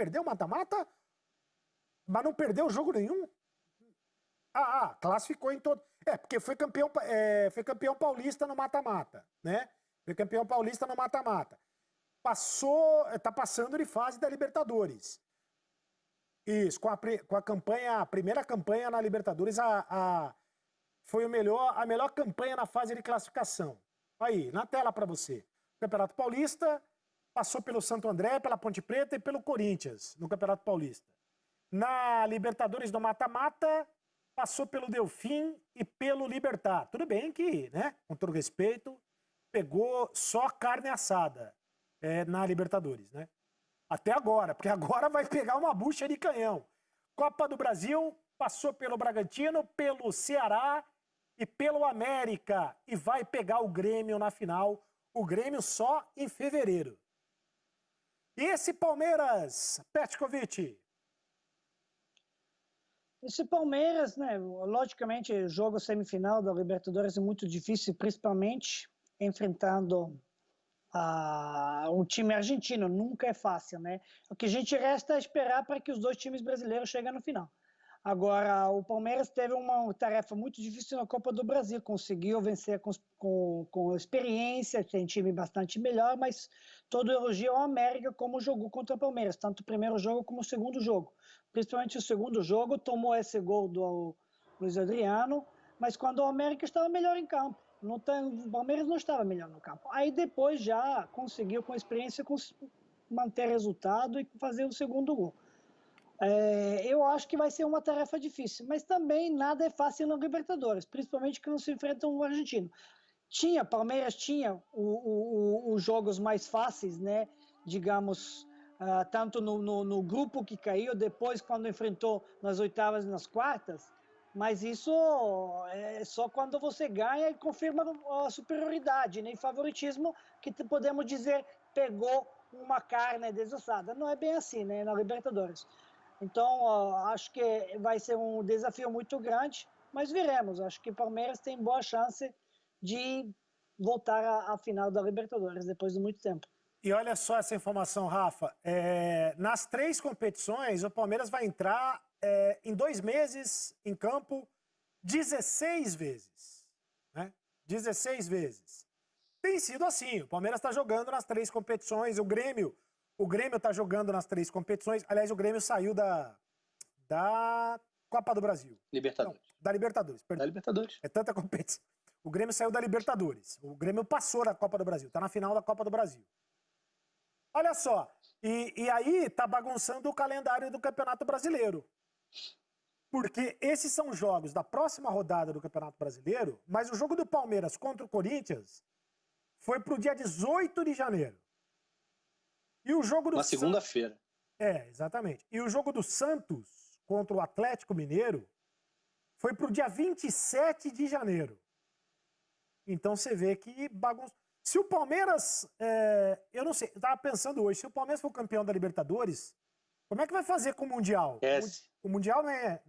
perdeu o mata-mata? Mas não perdeu jogo nenhum? Classificou em todo... porque foi campeão paulista no mata-mata, né? Foi campeão paulista no mata-mata. Tá passando de fase da Libertadores. Isso, com a campanha, a primeira campanha na Libertadores, foi a melhor campanha na fase de classificação. Aí, na tela para você. O Campeonato Paulista passou pelo Santo André, pela Ponte Preta e pelo Corinthians, no Campeonato Paulista. Na Libertadores do mata-mata, passou pelo Delfim e pelo Libertad. Tudo bem que, né, com todo respeito, pegou só carne assada na Libertadores, né? Até agora, porque agora vai pegar uma bucha de canhão. Copa do Brasil, passou pelo Bragantino, pelo Ceará e pelo América. E vai pegar o Grêmio na final. O Grêmio só em fevereiro. E esse Palmeiras, Petkovic? Esse Palmeiras, né? Logicamente, o jogo semifinal da Libertadores é muito difícil, principalmente enfrentando um time argentino. Nunca é fácil, né? O que a gente resta é esperar para que os dois times brasileiros cheguem no final. Agora, o Palmeiras teve uma tarefa muito difícil na Copa do Brasil, conseguiu vencer com experiência, tem time bastante melhor, mas todo elogio ao América como jogou contra o Palmeiras, tanto o primeiro jogo como o segundo jogo. Principalmente o segundo jogo, tomou esse gol do Luiz Adriano, mas quando o América estava melhor em campo. O Palmeiras não estava melhor no campo. Aí depois já conseguiu, com experiência, manter resultado e fazer o segundo gol. Eu acho que vai ser uma tarefa difícil, mas também nada é fácil na Libertadores, principalmente quando se enfrenta um argentino. Palmeiras tinha os jogos mais fáceis, né? Digamos, tanto no grupo que caiu, depois quando enfrentou nas oitavas e nas quartas, mas isso é só quando você ganha e confirma a superioridade, né? E favoritismo, que podemos dizer pegou uma carne desossada. Não é bem assim, né? Na Libertadores. Então, acho que vai ser um desafio muito grande, mas veremos. Acho que o Palmeiras tem boa chance de voltar à final da Libertadores depois de muito tempo. E olha só essa informação, Rafa. Nas 3 competições, o Palmeiras vai entrar em 2 meses em campo 16 vezes. Né? 16 vezes. Tem sido assim. O Palmeiras está jogando nas 3 competições. O Grêmio está jogando nas 3 competições. Aliás, o Grêmio saiu da Copa do Brasil. Libertadores. Não, da Libertadores, perdão. Da Libertadores. É tanta competição. O Grêmio saiu da Libertadores. O Grêmio passou da Copa do Brasil. Está na final da Copa do Brasil. Olha só. E aí está bagunçando o calendário do Campeonato Brasileiro. Porque esses são jogos da próxima rodada do Campeonato Brasileiro, mas o jogo do Palmeiras contra o Corinthians foi para o dia 18 de janeiro. E o jogo do Uma segunda-feira. Exatamente. E o jogo do Santos contra o Atlético Mineiro foi para o dia 27 de janeiro. Então você vê que bagunça. Se o Palmeiras, eu não sei, eu estava pensando hoje, se o Palmeiras for campeão da Libertadores, como é que vai fazer com o Mundial? O Mundial não é...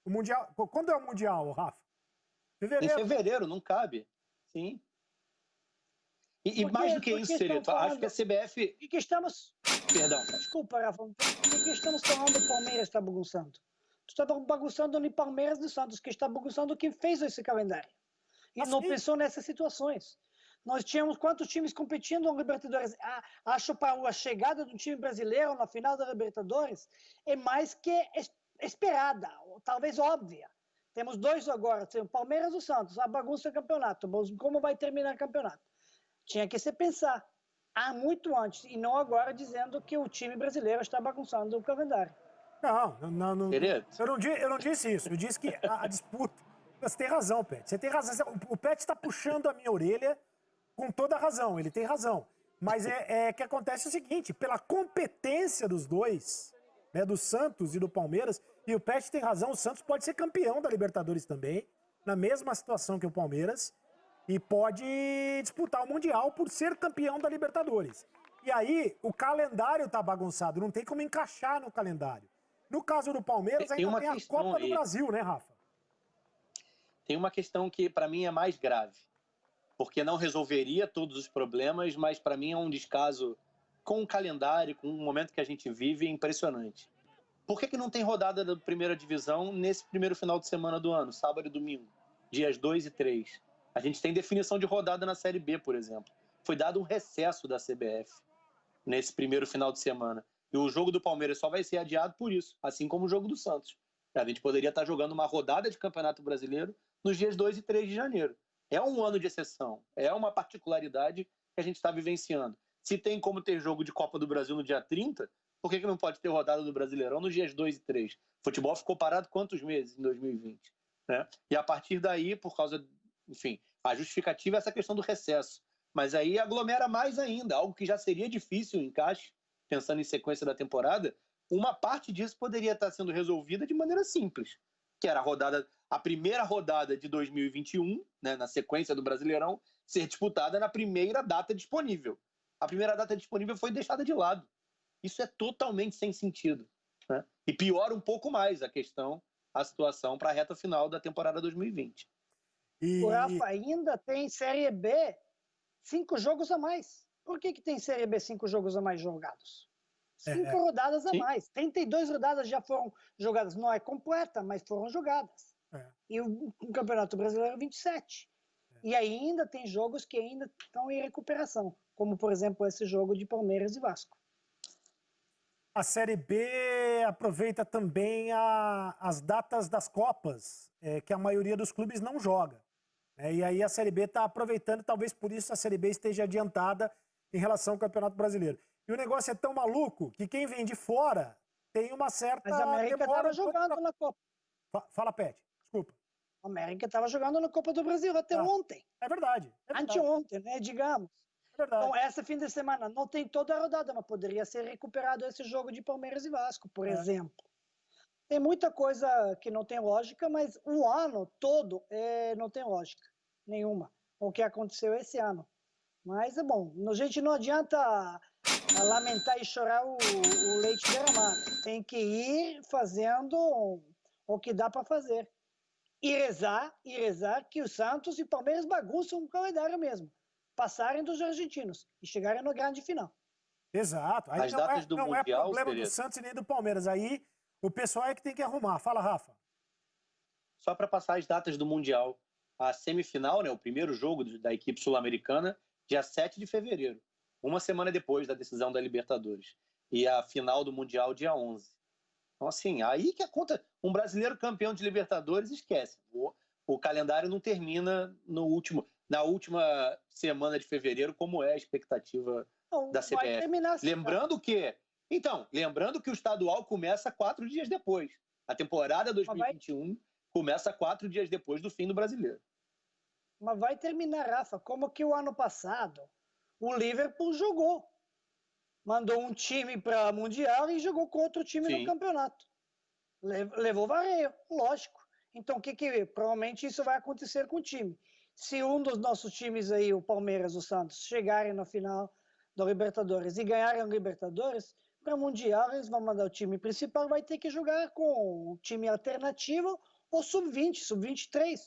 O Mundial... Quando é o Mundial, Rafa? Fevereiro. Em fevereiro, não cabe. Sim. E mais do que isso, Serito, acho que a CBF... E que estamos... Perdão. Desculpa, Rafa. O que estamos falando do Palmeiras está bagunçando? Tu está bagunçando nem Palmeiras nem Santos, que está bagunçando quem fez esse calendário. E não pensou nessas situações. Nós tínhamos quantos times competindo na Libertadores? Acho para a chegada do time brasileiro na final da Libertadores é mais que esperada, talvez óbvia. Temos 2 agora, o Palmeiras e o Santos, a bagunça do campeonato. Como vai terminar o campeonato? Tinha que se pensar muito antes, e não agora dizendo que o time brasileiro está bagunçando o calendário. Não. Eu não disse isso. Eu disse que a disputa... Você tem razão, Pet. Você tem razão. O Pet está puxando a minha orelha com toda a razão. Ele tem razão. Mas que acontece o seguinte, pela competência dos dois, né, do Santos e do Palmeiras, e o Pet tem razão, o Santos pode ser campeão da Libertadores também, na mesma situação que o Palmeiras, e pode disputar o Mundial por ser campeão da Libertadores. E aí, o calendário tá bagunçado, não tem como encaixar no calendário. No caso do Palmeiras, ainda tem a Copa do Brasil, né, Rafa? Tem uma questão que, para mim, é mais grave. Porque não resolveria todos os problemas, mas, para mim, é um descaso com o calendário, com o momento que a gente vive, é impressionante. Por que não tem rodada da primeira divisão nesse primeiro final de semana do ano, sábado e domingo, dias 2 e 3? A gente tem definição de rodada na Série B, por exemplo. Foi dado um recesso da CBF nesse primeiro final de semana. E o jogo do Palmeiras só vai ser adiado por isso, assim como o jogo do Santos. A gente poderia estar jogando uma rodada de Campeonato Brasileiro nos dias 2 e 3 de janeiro. É um ano de exceção, é uma particularidade que a gente está vivenciando. Se tem como ter jogo de Copa do Brasil no dia 30, por que não pode ter rodada do Brasileirão nos dias 2 e 3? O futebol ficou parado quantos meses em 2020? Né? E a partir daí, por causa, enfim, a justificativa é essa questão do recesso. Mas aí aglomera mais ainda, algo que já seria difícil o encaixe, pensando em sequência da temporada. Uma parte disso poderia estar sendo resolvida de maneira simples, que era a primeira rodada de 2021, né, na sequência do Brasileirão, ser disputada na primeira data disponível. A primeira data disponível foi deixada de lado. Isso é totalmente sem sentido, né? E piora um pouco mais a situação para a reta final da temporada 2020. O Rafa, ainda tem Série B 5 jogos a mais. Por que tem Série B 5 jogos a mais jogados? 5 rodadas a mais. 32 rodadas já foram jogadas. Não é completa, mas foram jogadas. E o Campeonato Brasileiro 27. E ainda tem jogos que ainda estão em recuperação, como, por exemplo, esse jogo de Palmeiras e Vasco. A Série B aproveita também as datas das Copas, que a maioria dos clubes não joga. E aí a Série B está aproveitando, talvez por isso a Série B esteja adiantada em relação ao Campeonato Brasileiro. E o negócio é tão maluco que quem vem de fora tem uma certa... Mas a América estava jogando na Copa. Fala, Pet, desculpa. A América estava jogando na Copa do Brasil até ontem. É verdade. Anteontem, né, digamos. É verdade. Então, esse fim de semana não tem toda a rodada, mas poderia ser recuperado esse jogo de Palmeiras e Vasco, por exemplo. Tem muita coisa que não tem lógica, mas o ano todo não tem lógica nenhuma. O que aconteceu esse ano. Mas é bom. A gente não adianta lamentar e chorar o leite derramado. Tem que ir fazendo o que dá para fazer. E rezar que o Santos e o Palmeiras bagunçam o calendário mesmo. Passarem dos argentinos e chegarem no grande final. Exato. Aí não é problema do Santos e nem do Palmeiras. Aí o pessoal é que tem que arrumar. Fala, Rafa. Só para passar as datas do Mundial. A semifinal, né, o primeiro jogo da equipe sul-americana, dia 7 de fevereiro. Uma semana depois da decisão da Libertadores. E a final do Mundial, dia 11. Então, assim, aí que a conta... Um brasileiro campeão de Libertadores, esquece. O calendário não termina na última semana de fevereiro, como é a expectativa da CBF. Lembrando que o estadual começa 4 dias depois. A temporada 2021 começa 4 dias depois do fim do brasileiro. Mas vai terminar, Rafa, como que o ano passado o Liverpool jogou. Mandou um time para o Mundial e jogou com outro time no campeonato. Levou vareio, lógico. Então, provavelmente isso vai acontecer com o time. Se um dos nossos times aí, o Palmeiras, o Santos, chegarem na final da Libertadores e ganharem a Libertadores, para o Mundial eles vão mandar o time principal, vai ter que jogar com um time alternativo ou sub-20, sub-23.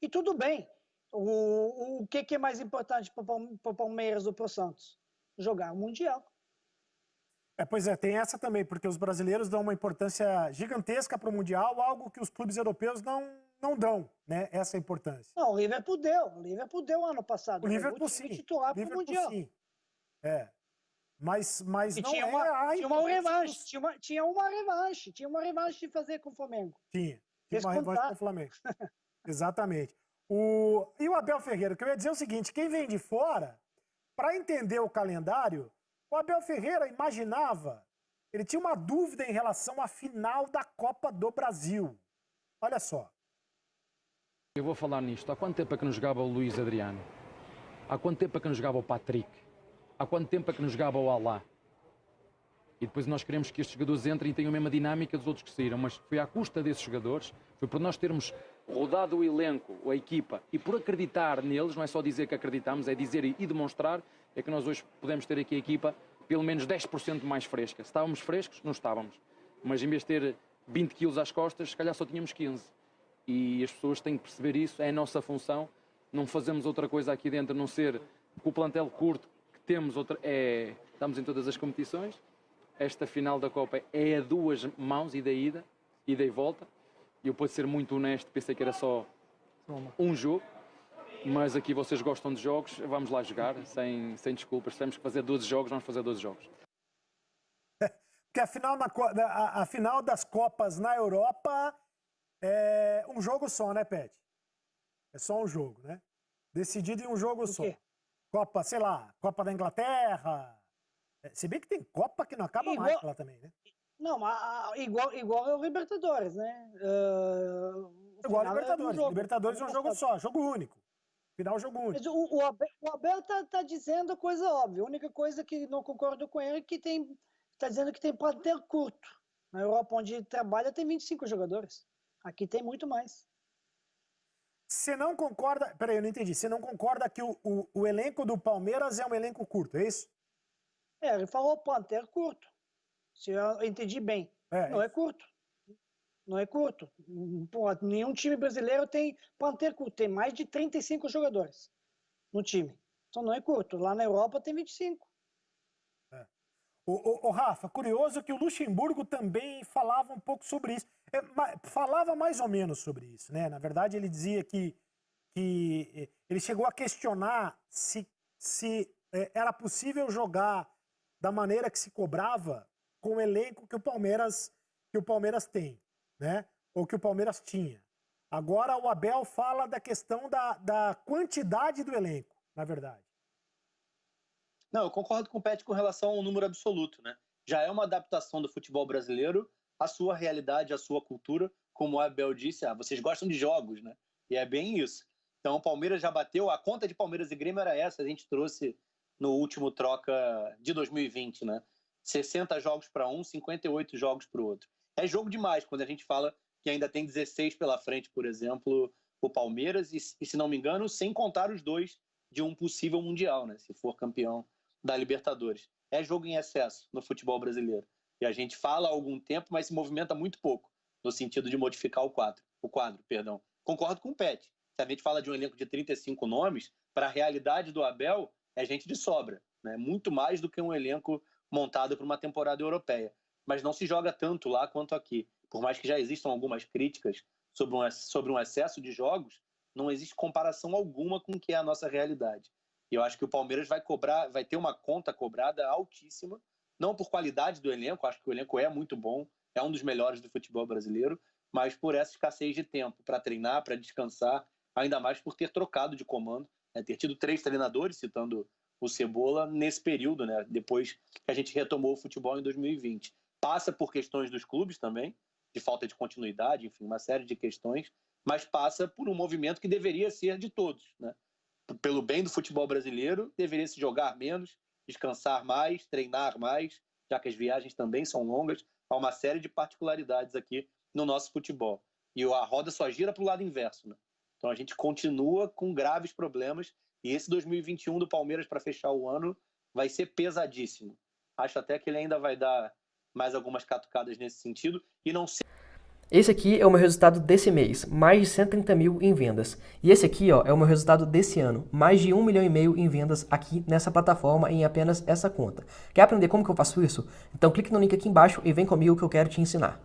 E tudo bem. O que é mais importante para o Palmeiras ou para o Santos? Jogar o Mundial. Pois é, tem essa também, porque os brasileiros dão uma importância gigantesca para o Mundial, algo que os clubes europeus não dão, né? Essa importância. Não, o Liverpool deu ano passado. O Liverpool sim. Titular para o Mundial. Sim. Mas e não tinha uma revanche. Tinha uma revanche de fazer com o Flamengo. Tinha uma revanche com o Flamengo. Exatamente. E o Abel Ferreira, que eu ia dizer o seguinte, quem vem de fora, para entender o calendário, o Abel Ferreira imaginava, ele tinha uma dúvida em relação à final da Copa do Brasil. Olha só. Eu vou falar nisto. Há quanto tempo é que não jogava o Luís Adriano? Há quanto tempo é que não jogava o Patrick? Há quanto tempo é que não jogava o Alá? E depois nós queremos que estes jogadores entrem e tenham a mesma dinâmica dos outros que saíram. Mas foi à custa desses jogadores, foi por nós termos rodado o elenco, a equipa, e por acreditar neles, não é só dizer que acreditamos, é dizer e demonstrar, é que nós hoje podemos ter aqui a equipa pelo menos 10% mais fresca. Se estávamos frescos, não estávamos. Mas em vez de ter 20 quilos às costas, se calhar só tínhamos 15. E as pessoas têm que perceber isso, é a nossa função. Não fazemos outra coisa aqui dentro, a não ser com o plantel curto que temos, estamos em todas as competições. Esta final da Copa é a 2 mãos, ida e volta. Eu, posso ser muito honesto, pensei que era só um jogo, mas aqui vocês gostam de jogos, vamos lá jogar, sem desculpas. Se temos que fazer 12 jogos, vamos fazer 12 jogos. Porque a final das Copas na Europa é um jogo só, né, Pet? É só um jogo, né? Decidido em um jogo só. Copa, sei lá, Copa da Inglaterra. Se bem que tem Copa que não acaba mais lá também, né? Não, igual é o Libertadores, né? Igual ao Libertadores. Libertadores é um jogo só, jogo único. Final, jogo único. Mas o Abel tá dizendo coisa óbvia. A única coisa que não concordo com ele é que tá dizendo que tem plantel curto. Na Europa, onde ele trabalha, tem 25 jogadores. Aqui tem muito mais. Você não concorda... Peraí, eu não entendi. Você não concorda que o elenco do Palmeiras é um elenco curto, é isso? Ele falou plantel curto. Se eu entendi bem. Não é curto. Não é curto. Pô, nenhum time brasileiro tem plantel curto. Tem mais de 35 jogadores no time. Então não é curto. Lá na Europa tem 25. O Rafa, curioso que o Luxemburgo também falava um pouco sobre isso. Falava mais ou menos sobre isso, né? Na verdade, ele dizia que ele chegou a questionar se era possível jogar da maneira que se cobrava com o elenco que o Palmeiras tem, né? Ou que o Palmeiras tinha. Agora o Abel fala da questão da quantidade do elenco, na verdade. Não, eu concordo com o Pet com relação ao número absoluto, né? Já é uma adaptação do futebol brasileiro à sua realidade, à sua cultura. Como o Abel disse, vocês gostam de jogos, né? E é bem isso. Então o Palmeiras já bateu, a conta de Palmeiras e Grêmio era essa, a gente trouxe no último troca de 2020, né? 60 jogos para um, 58 jogos para o outro. É jogo demais quando a gente fala que ainda tem 16 pela frente, por exemplo, o Palmeiras, e se não me engano, sem contar os 2 de um possível Mundial, né? Se for campeão da Libertadores. É jogo em excesso no futebol brasileiro. E a gente fala há algum tempo, mas se movimenta muito pouco, no sentido de modificar o quadro. Concordo com o Pet. Se a gente fala de um elenco de 35 nomes, para a realidade do Abel, é gente de sobra, né? Muito mais do que um elenco montado para uma temporada europeia. Mas não se joga tanto lá quanto aqui. Por mais que já existam algumas críticas sobre um excesso de jogos, não existe comparação alguma com o que é a nossa realidade. E eu acho que o Palmeiras vai ter uma conta cobrada altíssima, não por qualidade do elenco, acho que o elenco é muito bom, é um dos melhores do futebol brasileiro, mas por essa escassez de tempo para treinar, para descansar, ainda mais por ter trocado de comando, né? Ter tido 3 treinadores, citando o Cebola, nesse período, né? Depois que a gente retomou o futebol em 2020. Passa por questões dos clubes também, de falta de continuidade, enfim, uma série de questões, mas passa por um movimento que deveria ser de todos, né? Pelo bem do futebol brasileiro, deveria se jogar menos, descansar mais, treinar mais, já que as viagens também são longas. Há uma série de particularidades aqui no nosso futebol. E a roda só gira para o lado inverso, né? Então a gente continua com graves problemas e esse 2021 do Palmeiras para fechar o ano vai ser pesadíssimo. Acho até que ele ainda vai dar mais algumas catucadas nesse sentido e não sei. Esse aqui é o meu resultado desse mês, mais de 130 mil em vendas. E esse aqui, ó, é o meu resultado desse ano, mais de 1,5 milhão em vendas aqui nessa plataforma em apenas essa conta. Quer aprender como que eu faço isso? Então clique no link aqui embaixo e vem comigo que eu quero te ensinar.